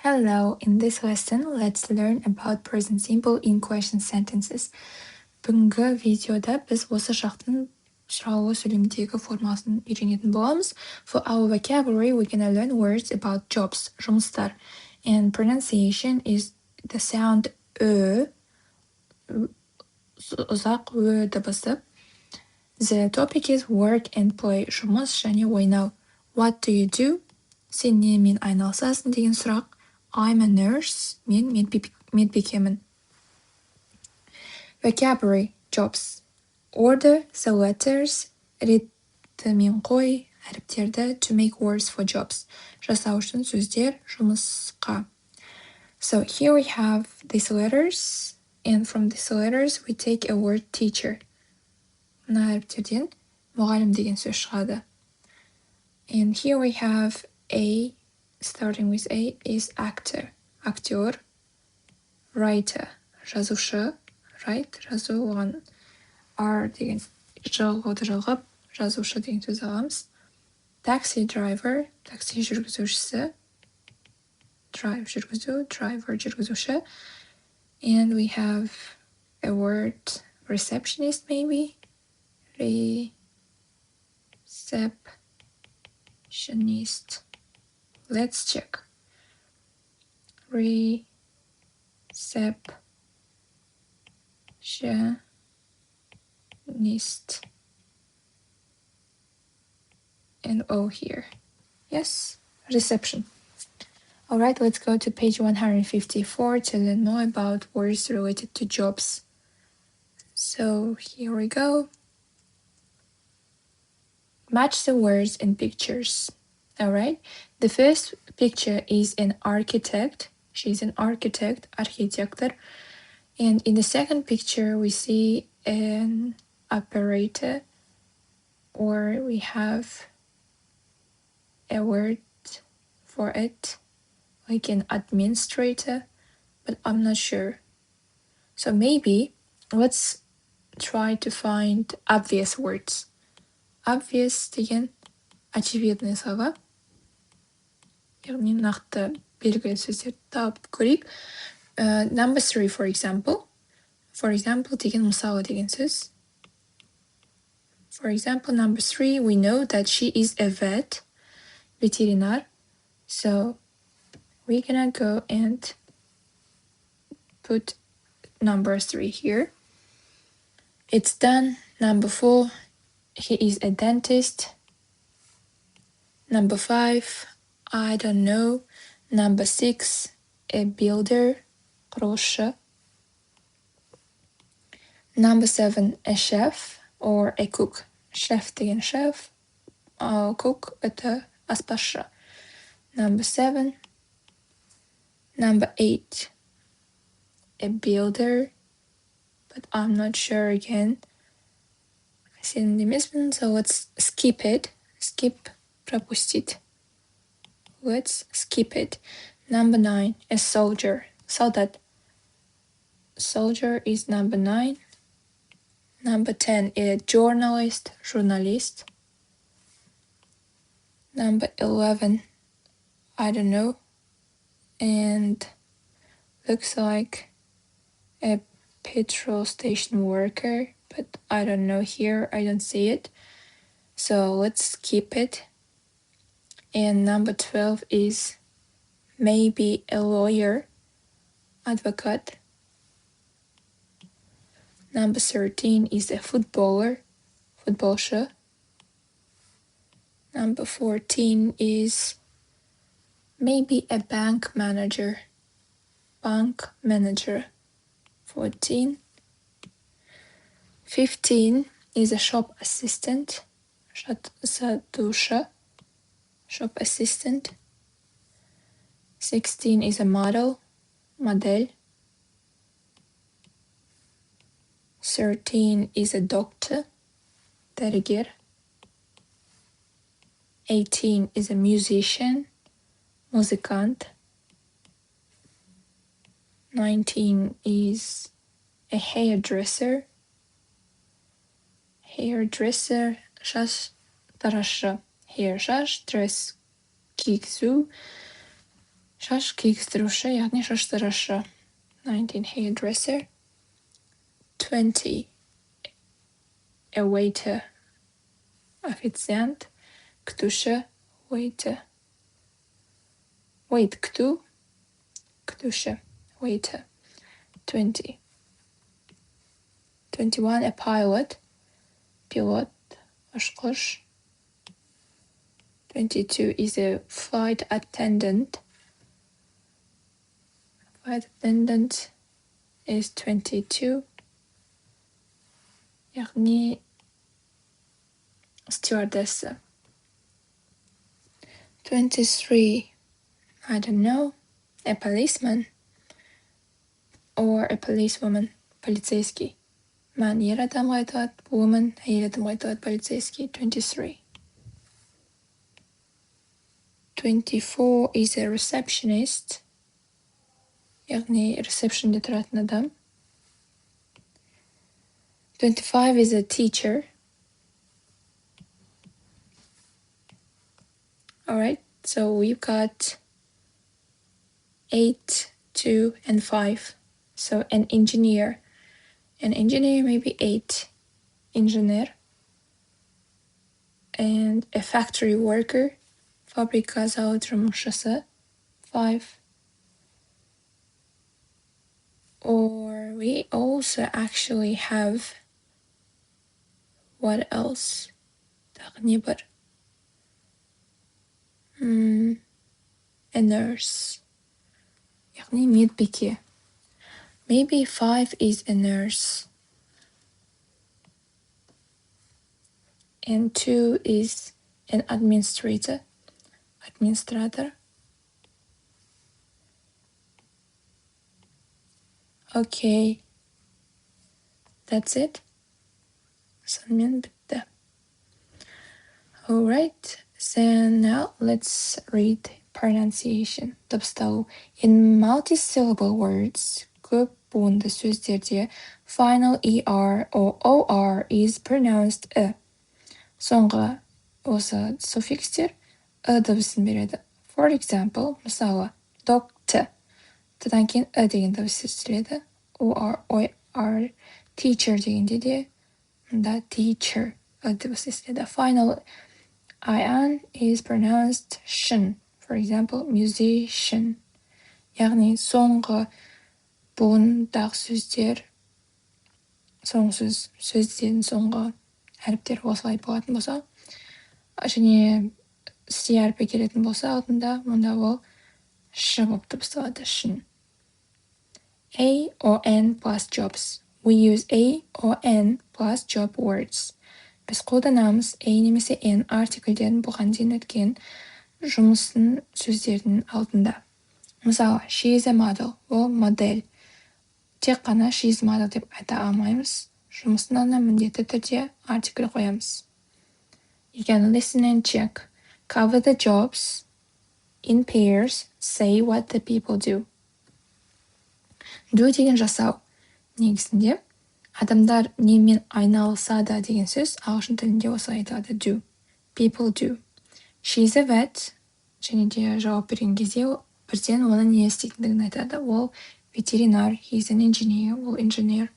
Hello, in this lesson, let's learn about present simple in question sentences. Бүгінгі видеода біз осы шақтың сұраулы сөйлемдегі формасын үйренетін боламыз. For our vocabulary, we're gonna learn words about jobs, жұмыстар. And pronunciation is the sound ұзақ дыбысы. The topic is work and play, жұмыс және ойнау. What do you do? Сен немен айналысасың деген сұрақ. I'm a nurse. Мен медбикемін. Vocabulary, jobs. Order the letters. Ретімен қой әріптерді to make words for jobs. Жасау үшін сөздер жұмысқа. So here we have these letters. And from these letters we take a word teacher. Мына әріптерден мұғалім деген сөз шығады. And here we have A. Starting with A is actor, актер, writer, жазушы, write, жазу оған R деген жалғауды жалғап, жазушы деген сөз аламыз. Taxi driver, такси жүргізушісі, drive жүргізу, driver жүргізуші. And we have a word receptionist maybe, receptionist. Let's check. Receptionist. And O here. Yes, reception. Alright, let's go to page 154 to learn more about words related to jobs. So here we go. Match the words and pictures. Alright, the first picture is an architect. She's an architect, architector. And in the second picture, we see an operator, or we have a word for it, like an administrator, but I'm not sure. So maybe let's try to find obvious words. Obvious деген очевидные слова. Яғни нақты белгілі сөздерді тауып көрейік. Number 3, for example. For example деген мысалы деген сөз. For example, number 3, we know that she is a vet, ветеринар. So we're gonna go and put number 3 here. It's done. Number 4, he is a dentist. Number 5, I don't know. Number 6, a builder, құрылысшы. Number 7, a chef or a cook. Chef деген chef, cook это аспазшы. Number 7. Number 8, a builder, but I'm not sure again. Сенімді емеспін, so let's skip it. Skip, пропустить. Let's skip it. Number 9, a soldier, солдат. Soldier is number 9. Number 10, a journalist, журналист. Number 11, I don't know. And looks like a petrol station worker, but I don't know here. I don't see it. So let's skip it. And number 12 is maybe a lawyer, advocate. Number 13 is a footballer, футболшы. Number 14 is maybe a bank manager, bank manager. 14. 15 is a shop assistant, сатушы, shop assistant. 16 is a model, модель. 13 is a doctor, дәрігер. 18 is a musician, музыкант. 19 is a hairdresser, шаш тарашы. Hair, шаш, dress, кигізу, Шаш кигіздіруші, яғни шаштырушы. 19 hairdresser. 20 a waiter. Официант. Күтуші. Waiter. Wait, күту. Күтуші. Waiter. 20. 21 a pilot. Pilot. Ұшқыш. 22 is a flight attendant. Flight attendant is 22. яғни stewardess. 23, I don't know, a policeman or a policewoman, полицейский. Man ер адамға айтылады, woman әйел адамға айтылады, полицейский. 23. 24 is a receptionist, яғни receptionде тұратын адам. 25 is a teacher. Alright, so we've got 8, 2, and 5. So an engineer. An engineer may be 8. Engineer. And a factory worker. Fabrika zavod жұмысшысы. 5. Or we also actually have, what else? Тағы не бар? A nurse. яғни медбике. Maybe 5 is a nurse. And 2 is an administrator. Administrator. Okay. That's it. Сонымен бітті. Alright. So now let's read pronunciation. Дыбысталу. In multisyllable words, көп буынды сөздерде final ER or OR is pronounced соңғы осы суффикстер дыбысын береді. For example, мысалы, doctor. Тыдан кейін деген дыбыс естіледі. OR, teacher дегенде де мында teacher дыбыс естіледі. Final IN is pronounced shin. For example, musician. яғни соңғы буындағы сөздер, соңғы сөзден соңғы әріптер осылай болатын болса, және C әрпі келетін болса алдында, онда ол ш болып дыбысталады, шын. A or N plus jobs. We use A or N plus job words. Біз қолданамыз A немесе N артикльдерін бұған дейін өткен жұмысын сөздердің алдында. Мысалы, she is a model, ол модель. Тек қана she is model деп айта алмаймыз. Жұмыстың алдына міндетті түрде артикль қоямыз. You can listen and check. Cover the jobs in pairs. Say what the people do. Do деген жасау. Негізінде адамдар немен айналысады деген сөз ағылшын тілінде осылай айтылады. Do. People do. She is a vet. Және де жауап берген кезде бірден оның не істейтіндігін айтады. Ол ветеринар. He is an engineer. Ол инженер.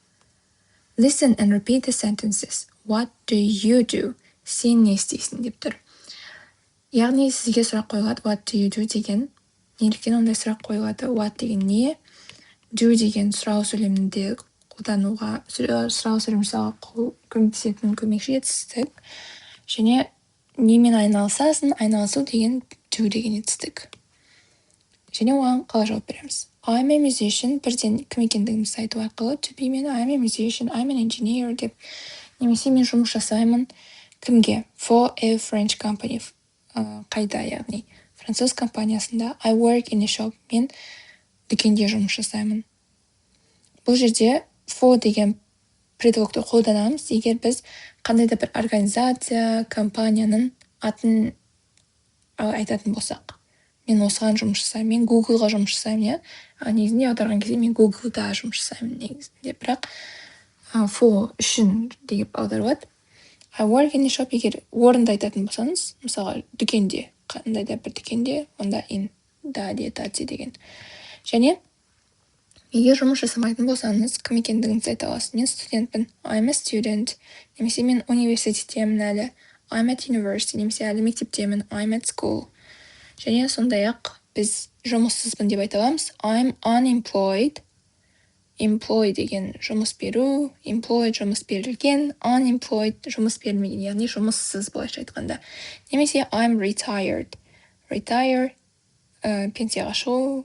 Listen and repeat the sentences. What do you do? Сен не істейсің деп тұр. Яғни сізге сұрақ қойылады. What do you do деген. Неліктен ондай сұрақ қойылады? What деген не? Do деген сұрау сөйлемінде қолдануға, сұрау сөйлем жасауға көмектесетін көмекші етістік. Және немен айналысасың? Айналысу деген do деген етістік. Және оған қалай жауап береміз? I'm a musician. Бірден кім екендігімізді айту арқылы to be мен I'm a musician, I'm an engineer деп. Немесе мен жұмыс жасаймын. Кімге? For a French company. Қайда, яғни француз компаниясында. I work in a shop. Мен дүкенде жұмыс жасаймын. Бұл жерде for деген предлогты қолданамыз, егер біз қандай да бір организация, компанияның атын айтатын болсақ. Мен осыған жұмыс жасаймын, мен Google-ға жұмыс жасаймын, негізінде аударған кезде мен Google-да жұмыс жасаймын негізінде, бірақ for үшін деп аударылады. I work in a shop, егер орынды айтатын болсаңыз, мысалы дүкенде, қандай да бір дүкенде, онда in да, диетация деген. Және егер жұмыс жасамайтын болсаңыз, кім екендігіңізді айта аласыз. Мен студентпін, I'm a student, немесе мен университеттемін әлі, I'm at university, немесе әлі мектептемін, I'm at school. Және сондай-ақ біз жұмыссызбын деп айта аламыз. I'm unemployed. Employed деген жұмыс беру, employed жұмыс берілген, unemployed жұмыс берілмеген, яғни жұмыссыз былайша айтқанда. Немесе I'm retired. Retire, пенсияға шығу,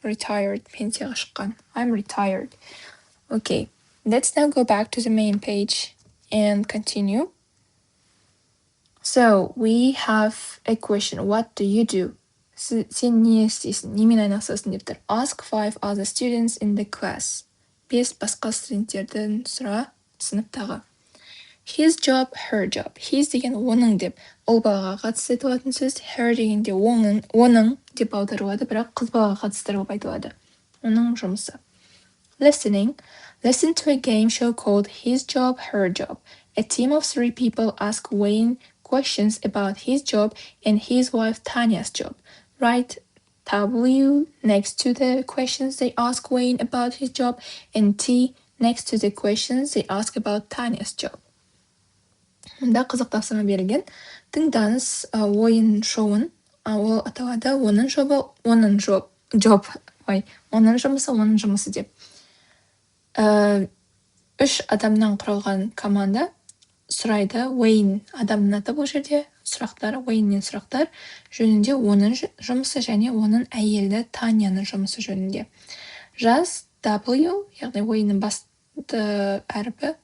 retired, пенсияға шыққан. I'm retired. Okay, let's now go back to the main page and continue. So, we have a question. What do you do? Сен не істейсің? Немен айналысасың деп тұр. Ask 5 other students in the class. 5 басқа студенттерден сұра сыныптағы. His job, her job. His деген оның деп. Ол балаға қатысты айтылатын сөз. Her дегенде оның деп аударылады, бірақ қыз балаға қатысты болып айтылады. Оның жұмысы. Listening. Listen to a game show called His Job, Her Job. A team of 3 people ask Wayne questions about his job and his wife Tanya's job. Write W next to the questions they ask Wayne about his job and T next to the questions they ask about Tanya's job. Мұнда қызық тапсырма берілген. Тыңдаңыз ойын шоуын. Ол аталады оның жобы, оның жұмысы деп. 3 адамнан құралған команда сұрайды. Уэйн адамның аты бұл жерде. Сұрақтар, Уэйннен сұрақтар жөнінде оның жұмысы және оның әйелі Таняның жұмысы жөнінде. Жаз W, яғни Уэйннің басты әріпі,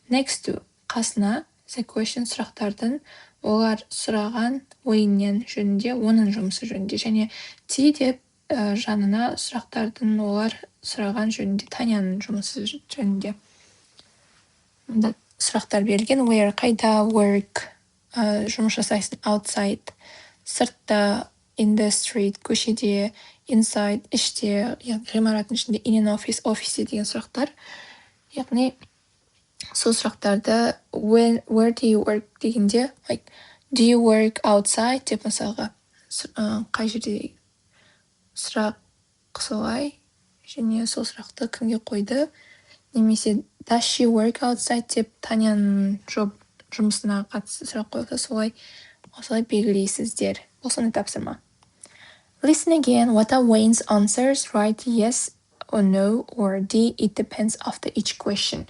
next to, қасына, the question сұрақтардың, олар сұраған Уэйннен жөнінде, оның жұмысы жөнінде. Және T деп жанына сұрақтардың, олар сұраған жөнінде, Таняның жұмысы жөнінде. Мұнда сұрақтар берілген. Where, қайда, work, жұмыс жасайсың, outside, сыртта, in the street, көшеде, inside, іште, ғимараттың ішінде, in an office, офисте деген сұрақтар. Яғни, сол сұрақтарды where do you work дегенде, like, do you work outside деп мысалға, қай жерде сұрақ солай, және сол сұрақты кімге қойды, немесе does she work outside деп Таняның жұмысына қатысты сұрақ қойылса, солай белгілейсіздер. Бұл сондай тапсырма. Listen again. What are Wayne's answers? Write yes or no or D. It depends after each question.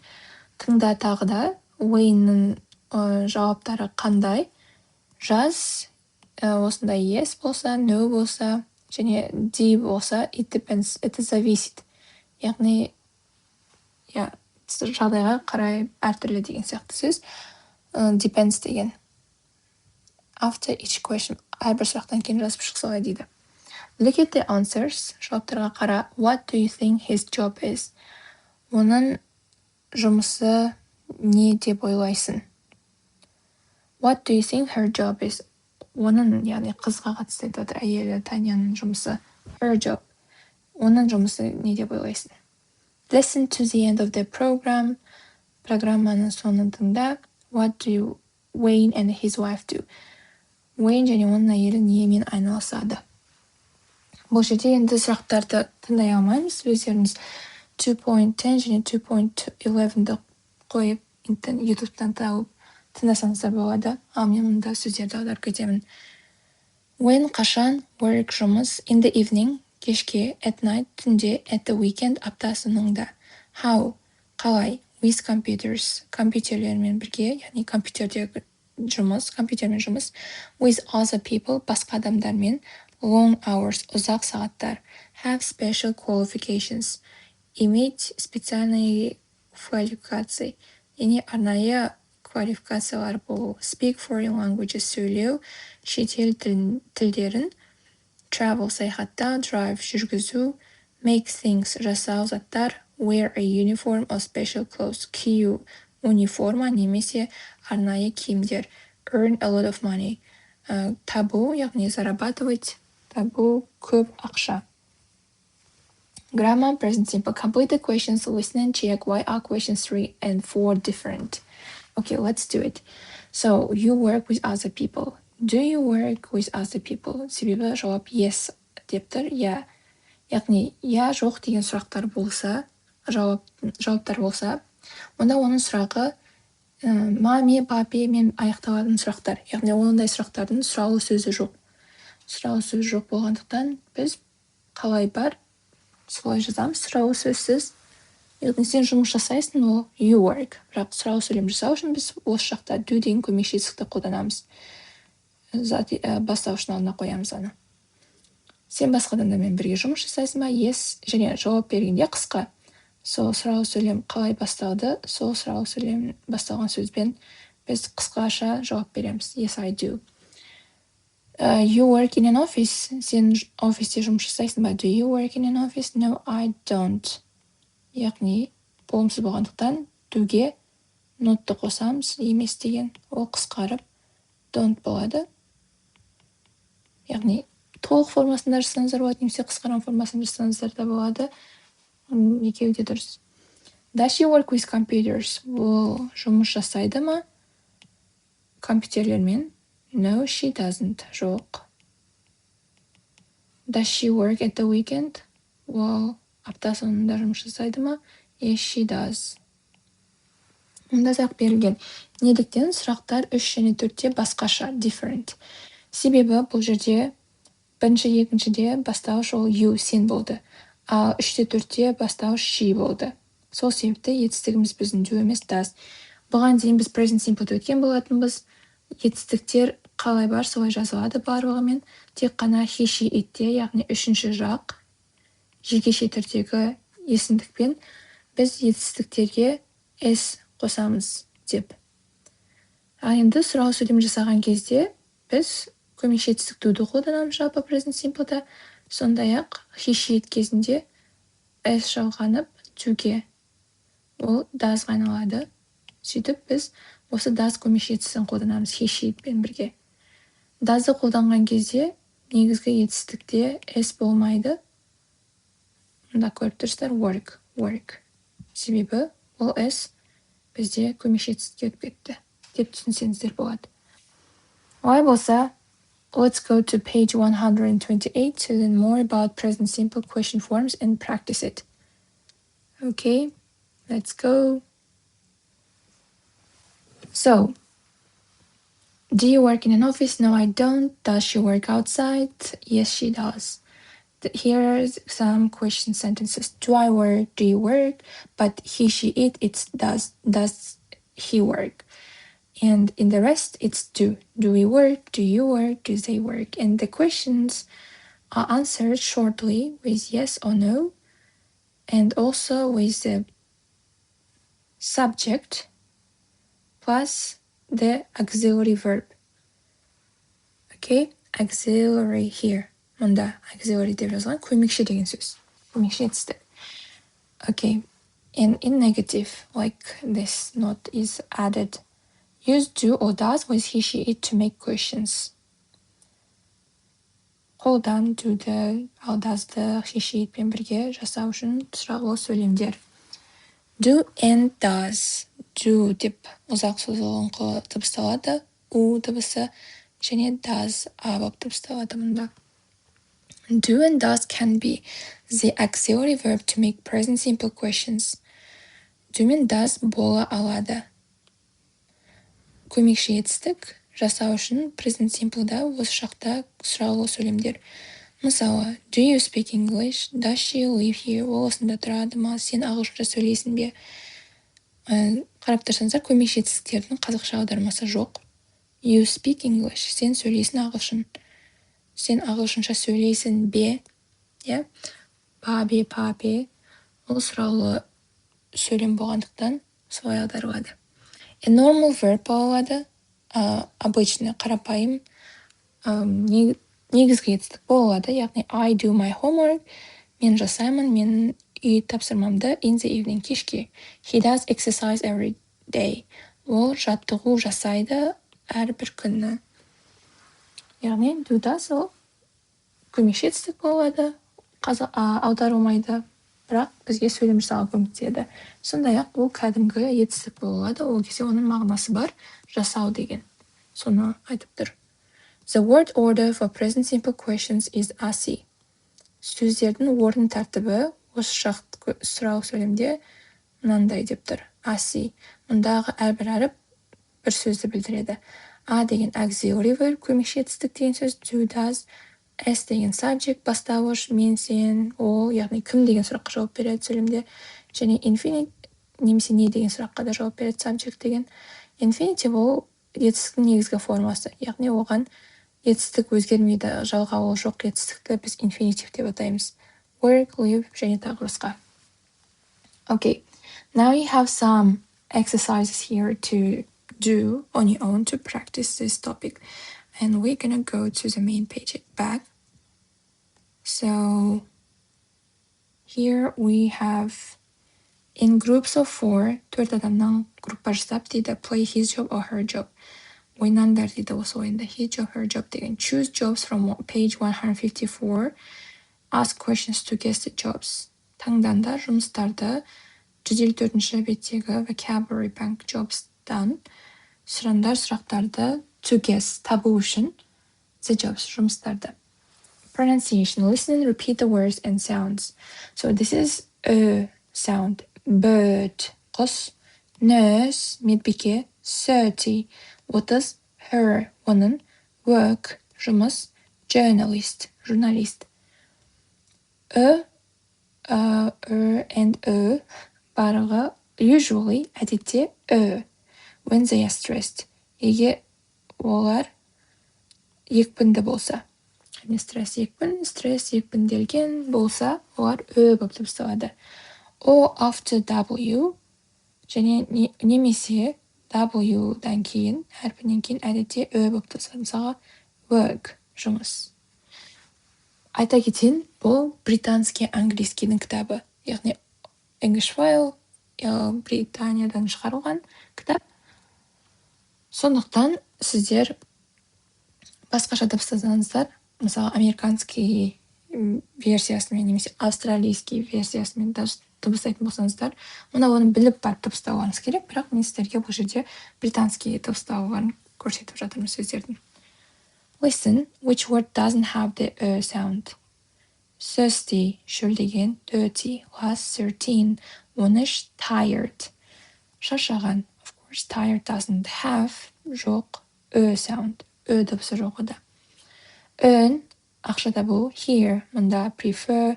Тыңда тағы да Wayne'ның жауаптары қандай? Жаз, осындай yes болса, no болса, және D болса, it depends, это зависит. Яғни, жағдайға қарай әртүрлі деген сияқты сөз. Depends деген. After each question, әрбір сұрақтан кейін жазып шықсалай дейді. Look at the answers. Жауаптарға қара. What do you think his job is? Оның жұмысы не деп ойлайсың? What do you think her job is? Оның, яғни қызға қатысты айтады, әйелі Таняның жұмысы. Her job. Оның жұмысы не деп ойлайсың? Listen to the end of the program. Программаның соңын тыңда. What do Wayne and his wife do? Wayne және оның әйелі немен айналысады? Бұл жерде енді сұрақтарды тыңдай алмаймыз. Өздеріңіз 2.10 және 2.11-ді қойып, YouTube-тан тауып тыңдасаңыздар болады. Ал мен мұнда сөздерді аударып кетемін. When қашан, work жұмыс, in the evening, кешке, at night, түнде, at the weekend, апта соңында. How, қалай, with computers, компьютерлермен бірге, яғни компьютермен жұмыс, with other people, басқа адамдармен, long hours, ұзақ сағаттар, have special qualifications, иметь специальные квалификации, яғни арнайы квалификациялар болу, speak foreign languages, сөйлеу, шетел тілдерін, travel, саяхаттау, drive, жүргізу, make things, жасау заттар, wear a uniform or special clothes, кию, униформа немесе арнайы киімдер, earn a lot of money, табу, яғни зарабатывать, табу, көп ақша. Grammar, present simple. Complete the questions, listen and check why are questions 3 and 4 different. Okay, let's do it. So, you work with other people. Do you work with other people? Себебі жауап yes деп тұр. Яғни жоқ деген сұрақтар болса, жауаптар болса, онда оның сұрағы маме, папе мен аяқталатын сұрақтар. Яғни ондай сұрақтардың сұраулы сөзі жоқ. Сұраулы сөз жоқ болғандықтан біз қалай бар, солай жазамыз, сұраулы сөзсіз. Яғни сен жұмыс жасайсың, ол you work. Бірақ сұраулы сөйлем жасау үшін біз осы жақта do деген көмекші етістікті қолданамыз. Бастауыштың алдына қоямыз оны. Сен басқа адамдармен бірге жұмыс жасайсың ба? Yes. Және жауап бергенде қысқа. Сол сұраулы сөйлем қалай басталды, сол сұраулы сөйлем басталған сөзбен біз қысқаша жауап береміз. Yes, I do. You work in an office. Сен офисте жұмыс жасайсың ба? Do you work in an office? No, I don't. Яғни болымсыз болғандықтан doге нотты қосамыз, емес деген. Ол қысқарып don't болады. Яғни толық формасында жазсаңыздар болады, немесе қысқарған формасында жазсаңыздар да болады. Екеуі де дұрыс. Does she work with computers? Ол жұмыс жасайды ма компьютерлермен? No, she doesn't. Жоқ. Does she work at the weekend? Ол апта соңында жұмыс жасайды ма? Yes, she does. Онда сақ берілген. Неліктен сұрақтар 3 және 4-те басқаша, different. Себебі бұл жерде бірінші, екіншіде бастауыш ол you, сен болды. Ал 3-те 4-те бастауыш she болды. Сол себепті етістігіміз біздің do емес does. Бұған дейін біз present simple'ды өткен болатынбыз. Етістіктер қалай бар, солай жазылады барлығымен. Тек қана he, she, itте, яғни 3-ші жақ жекеше түрдегі есімдікпен біз етістіктерге s қосамыз деп. Ал енді сұраулы сөйлем жасаған кезде біз көмекші етістік do'ды қолданамыз жалпы present simple'да. Сондай-ақ he, she, it кезінде s жалғанып do'ге ол does айналады. Сөйтіп біз осы does көмекші етістігін қолданамыз he, she, itпен бірге. Does'ды қолданған кезде негізгі етістікте s болмайды. Мұнда көріп тұрсыздар work. Себебі ол s бізде көмекші етістікке өтіп кетті деп түсінсеңіздер болады. Олай болса, let's go to page 128 to learn more about present simple question forms and practice it. Okay, let's go. So, do you work in an office? No, I don't. Does she work outside? Yes, she does. Here are some question sentences. Do I work? Do you work? But he, she, it, it's does. Does he work? And in the rest, it's do. Do we work? Do you work? Do they work? And the questions are answered shortly with yes or no, and also with the subject plus the auxiliary verb. Okay, auxiliary here. Мұнда auxiliary деп жазылған көмекші деген сөз. Көмекші етістік. Okay, and in negative, like this note is added. Use do or does with he, she, it to make questions. Қолдан do'ды, ал does'ды he, she, itпен бірге жасау үшін сұрағылы сөйлемдер. Do and does. Do деп ұзақ созылыңқы дыбысталады, у дыбысы, және does а болып дыбысталады мұнда. Do and does can be the auxiliary verb to make present simple questions. Do мен does бола алады. Көмекші етістік жасау үшін present simple'да осы шақта сұраулы сөйлемдер. Мысалы, do you speak English? Does she live here? Ол осында тұрады ма? Сен ағылшынша сөйлейсің бе? Қарап тұрсаңыздар, көмекші етістіктердің қазақша аудармасы жоқ. You speak English. Сен сөйлейсің ағылшын. Сен ағылшынша сөйлейсің бе? Бабе, папе. Ол сұраулы сөйлем болғандықтан солай аударылады. A normal verb болады. Обычный, қарапайым, негізгі етістік болады. Яғни I do my homework. Мен жасаймын, мен үй тапсырмамды in the evening, кешке. He does exercise every day. Ол жаттығу жасайды әрбір күні. Яғни do does ол көмекші етістік болады, аударылмайды, бірақ бізге сөйлем жасауға көмектеседі. Сондай-ақ ол кәдімгі етістік болады, ол кезде оның мағынасы бар, жасау деген. Соны айтып тұр. The word order for present simple questions is asi. сөздердің орын тәртібі осы сұрау сөйлемде мынандай деп тұр. I. Мұндағы әрбір әріп бір сөзді білдіреді. A деген auxiliary verb, көмекші етістік деген сөз, do, does. S деген subject, бастауыш, мен, сен, ол, яғни кім деген сұраққа жауап береді сөйлемде. Және infinite немесе не деген сұраққа да жауап береді, subject деген. Infinitive ол етістіктің негізгі формасы, яғни оған етістік өзгермейді, жалғауы жоқ етістікті біз infinitive деп атаймыз. Work, live және тағы басқа. Okay, now you have some exercises here to do on your own to practice this topic. And we're gonna go to the main page back. So here we have in groups of 4, 4 адамнан группа жасап дейді, play his job or her job. Ойнаңдар дейді осы ойында. His job, her job деген. Choose jobs from page 154. Ask questions to guess the jobs. Таңдандар жұмыстарды 154-ші беттегі vocabulary bank jobs'дан сұраңдар сұрақтарды to guess табу үшін the jobs жұмыстарды. Pronunciation. Listen and repeat the words and sounds. So this is a sound. Bird, құс. Nurse, медбике. 30, what is her, оның. Work, жұмыс. Journalist, журналист. And барлығы usually әдетте when they are stressed. Егер олар екпінді болса. Стресс екпінделген болса, олар болып дыбысталады. O after W және немесе W-дан кейін, әрпінен кейін әдетте болып дыбысталады. Мысалға work, жұмыс. Айта кетейін, бұл британский английскийдің кітабы. Яғни English File Британиядан шығарылған кітап. Сондықтан сіздер басқаша дыбыстасаңыздар, мысалы американский версиясымен немесе австралийский версиясымен дыбыстайтын болсаңыздар, онда оны біліп барып дыбыстауыңыз керек, бірақ мен сіздерге бұл жерде британский дыбыстауларын көрсетіп жатырмын сөздердің. Listen, which word doesn't have the sound? Thirsty, шөлдеген. Dirty, last. 13, 13, tired, шаршаған. Of course, tired doesn't have, жоқ, sound, дыбысы жоқ ода. Earn, ақша табу. Here, мұнда. Prefer,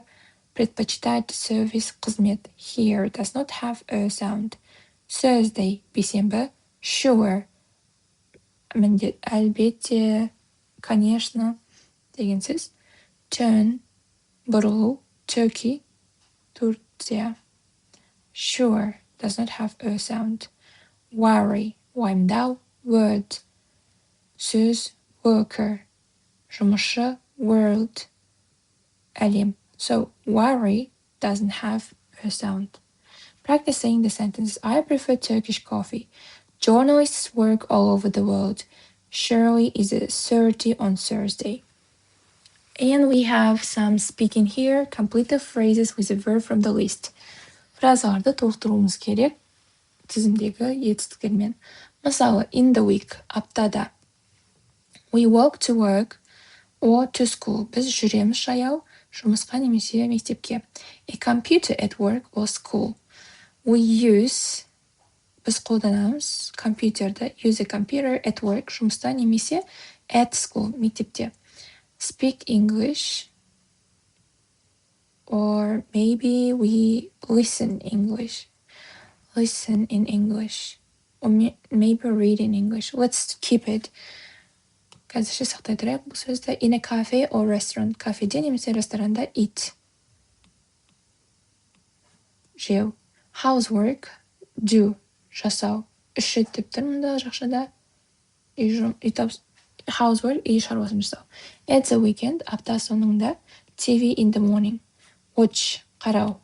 предпочитать. Service, қызмет. Here does not have a sound. Thursday, бейсенбі. Sure, міндет, әлбетте, конечно деген сөз. Turn, бұрылу. Turkey, Турция. Sure does not have a sound. Worry, уайымдау. Word, сөз. Worker, жұмысшы. World, әлем. So worry doesn't have a sound. Practice saying the sentences. I prefer Turkish coffee. Journalists work all over the world. Shirley is 30 on Thursday. And we have some speaking here. Complete the phrases with a verb from the list. Фразаларды толықтыруымыз керек тізімдегі етістіктермен. Мысалы, in the week, аптада. We walk to work or to school. Біз жүреміз жаяу, жұмысқа немесе мектепке. A computer at work or school. We use, біз қолданамыз, компьютерді. Use a computer at work, жұмыста немесе at school, мектепте. Speak English, or maybe we listen English. Listen in English, or maybe read in English. Let's keep it. Қазірше сақтай тұрайық бұл сөзді. In a cafe or restaurant. Кафеде немесе ресторанда. Eat, жеу. Housework, do, жасау. Үш рет деп тұр мұнда жақшада. Housework, үй шаруасын жасау. At the weekend, апта соңында. TV in the morning. Watch, қарау.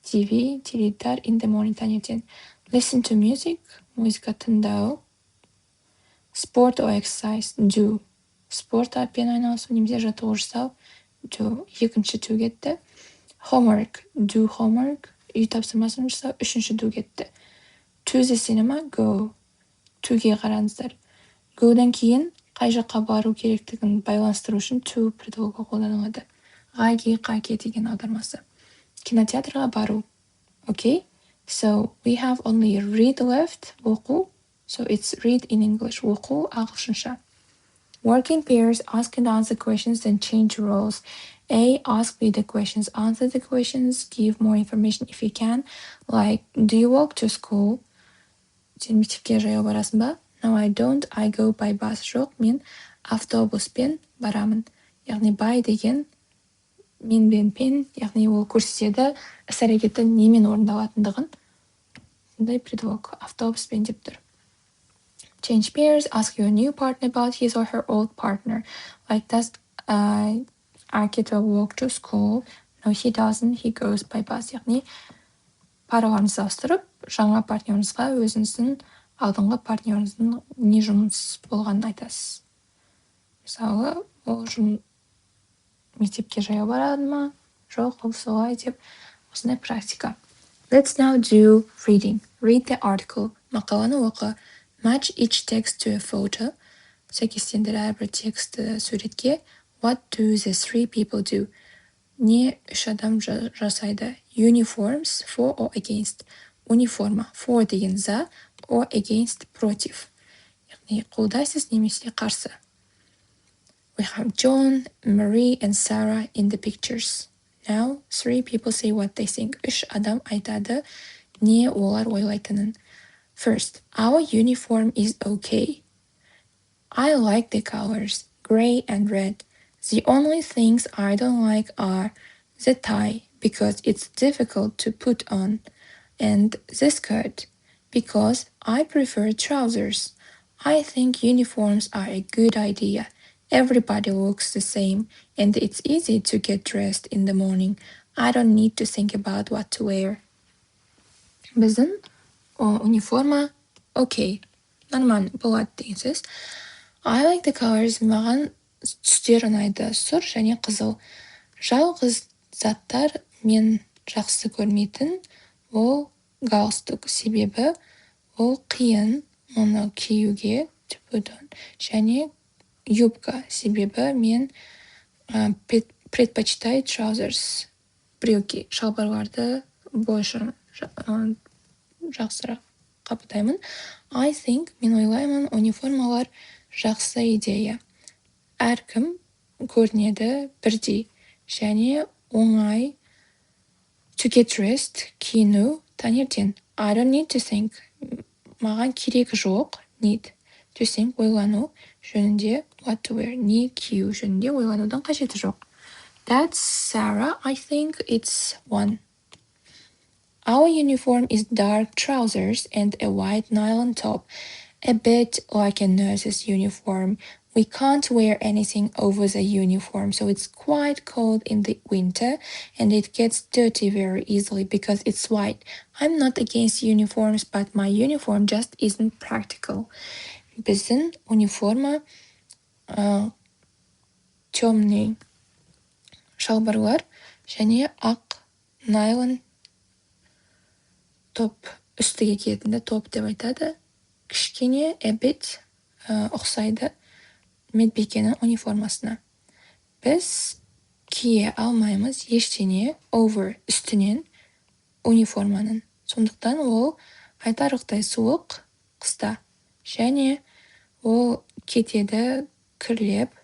TV, теледидар, in the morning, таңертең. Listen to music, музыка тыңдау. Sport or exercise, do. Спортпен айналысу немесе жаттығу жасау. Do. Екінші do кетті. Homework, do homework. Үй тапсырмасын жасау. Үшінші do кетті. To the cinema, go. To'ге қараңыздар. Go'дан кейін қай жаққа бару керектігін байланыстыру үшін to предлогы қолданылады. ғаги деген аудармасы. Кинотеатрға бару. Okay? So we have only read left, оқу. So it's read in English, оқу ағылшынша. Work in pairs, ask and answer questions, then change roles. A, ask me the questions, answer the questions, give more information if you can. Like, do you walk to school? Сен мектепке жаяу барасың ба? No, I don't. I go by bus. Жоқ, мен автобуспен барамын. Яғни by деген мен пен, яғни ол көрсетеді іс-әрекеттің немен орындалатындығын. Сондай предлог автобуспен деп тұр. Change pairs, ask your new partner about his or her old partner. Like, does Akito walk to school? No, he doesn't. He goes by bus. Яғни параларыңызды ауыстырып, жаңа партнеріңізға өзіңіздің алдыңғы партнеріңіздің не жұмыс болғанын айтасыз. Мысалы, ол мектепке жаяу барады ма? Жоқ, ол солай деп осындай практика. Let's now do reading. Read the article. Мақаланы оқы. Match each text to a photo. Сәйкестендір әрбір текстті суретке. What do the three people do? Не үш адам жасайды? Uniforms, for or against. Униформа, for деген за, or against, против. Яғни қолдайсыз немесе қарсы. We have John, Marie, and Sarah in the pictures. Now, three people say what they think. Үш адам айтады не олар ойлайтынын. First, our uniform is okay. I like the colors, gray and red. The only things I don't like are the tie, because it's difficult to put on, and the skirt, because I prefer trousers. I think uniforms are a good idea. Everybody looks the same, and it's easy to get dressed in the morning. I don't need to think about what to wear. Біздің униформа окей, нормально болады деген сөз. I like the colors. Маған түстер ұнайды, сұр және қызыл. Жалғыз заттар мен жақсы көрмейтін ол галстук, себебі ол қиын оны киюге, және юбка, себебі мен предпочитаю trousers, брюки, шалбарларды жақсырақ қабылдаймын. I think, мен ойлаймын, униформалар жақсы идея. Әркім көрінеді бірдей, және оңай. To get dressed, киіну, таңертең. I don't need to think. Маған керек жоқ, need. To think, ойлану жөнінде, what to wear, не кию жөнінде ойланудың қажеті жоқ. That's Sarah. I think it's one. Our uniform is dark trousers and a white nylon top, a bit like a nurse's uniform. We can't wear anything over the uniform, so it's quite cold in the winter, and it gets dirty very easily because it's white. I'm not against uniforms, but my uniform just isn't practical. Біздің униформа темный шалбарлар және ақ найлон топ, үстіге киетінді топ деп айтады. Кішкене эбит ұқсайды медбикенің униформасына. Біз кие алмаймыз ештеңе over үстінен униформаның. Сондықтан ол айтарлықтай суық қыста. Және ол кетеді кірлеп,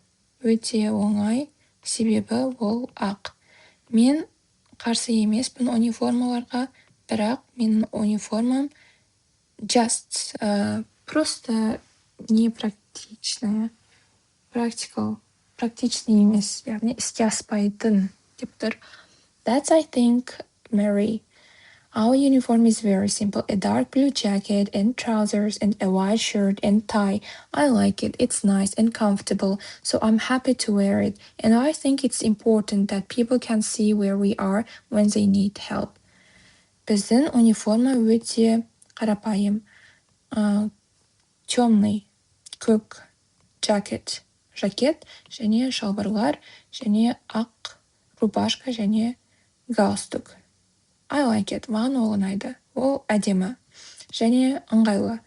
өте оңай, себебі ол ақ. Мен қарсы емеспін униформаларға, бірақ менің униформам just, просто не практичная, practical, практичный емес, яғни іске аспайтын деп тұр. That's, I think, Mary. Our uniform is very simple. A dark blue jacket and trousers and a white shirt and tie. I like it. It's nice and comfortable, so I'm happy to wear it. And I think it's important that people can see where we are when they need help. Біздің униформа өте қарапайым. Темный, көк, жакет, және шалбарлар, және ақ рубашка, және галстук. I like it. Маған ол ұнайды. Ол әдемі және ыңғайлы.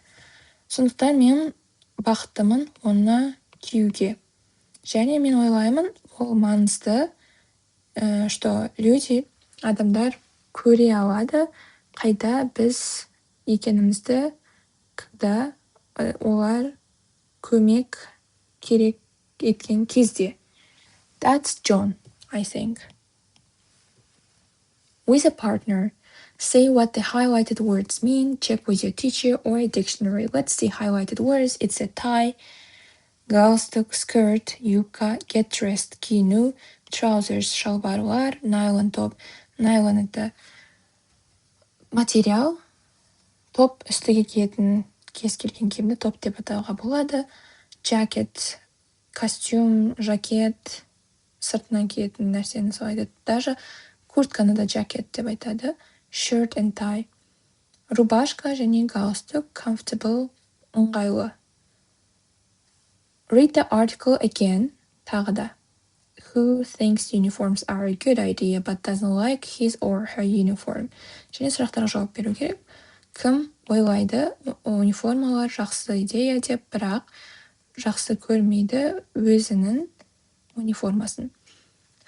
Сондықтан мен бақыттымын оны киюге. Және мен ойлаймын, ол маңызды что адамдар көре алады қайда біз екенімізді, когда олар көмек керек еткен кезде. That's John, I think. With a partner, say what the highlighted words mean, check with your teacher or a dictionary. Let's see highlighted words. It's a tie, галстук, skirt, юбка, get dressed, киіну, trousers, шалбарлар, nylon топ. Nylon это материал, топ үстіге киетін кез келген киімді топ деп атауға болады. Jacket, костюм, жакет, сыртынан киетін нәрсені солай айтады. Даже куртканы да jacket деп айтады. Shirt and tie. Рубашка және галстук, comfortable, ыңғайлы. Read the article again. Тағы да. Who thinks uniforms are a good idea but doesn't like his or her uniform? Және сұрақтарға жауап беру керек. Кім ойлайды униформалар жақсы идея деп, бірақ жақсы көрмейді өзінің униформасын.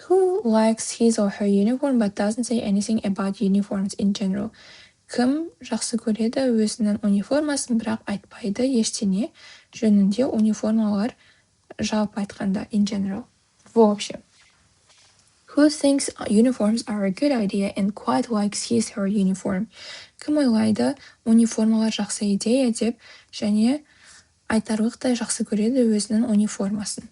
Who likes his or her uniform but doesn't say anything about uniforms in general? Кім жақсы көреді өзінің униформасын, бірақ айтпайды ештеңе жөнінде униформалар жалпы айтқанда, in general. В общем. Who thinks uniforms are a good idea and quite likes his or her uniform? Кім ойлайды униформалар жақсы идея деп, және айтарлықтай жақсы көреді өзінің униформасын.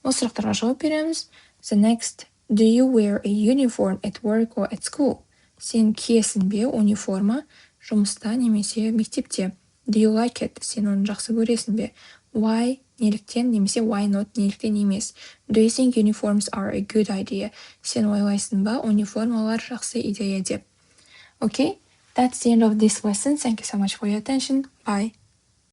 Осы сұрақтарға жауап береміз. The next, do you wear a uniform at work or at school? Сен киесің бе униформа жұмыста немесе мектепте? Do you like it? Сен оны жақсы көресің бе? Why? Неліктен немесе why not? Неліктен емес? Do you think uniforms are a good idea? Сен ойлайсың ба униформалар жақсы идея деп? Okay, that's the end of this lesson. Thank you so much for your attention. Bye.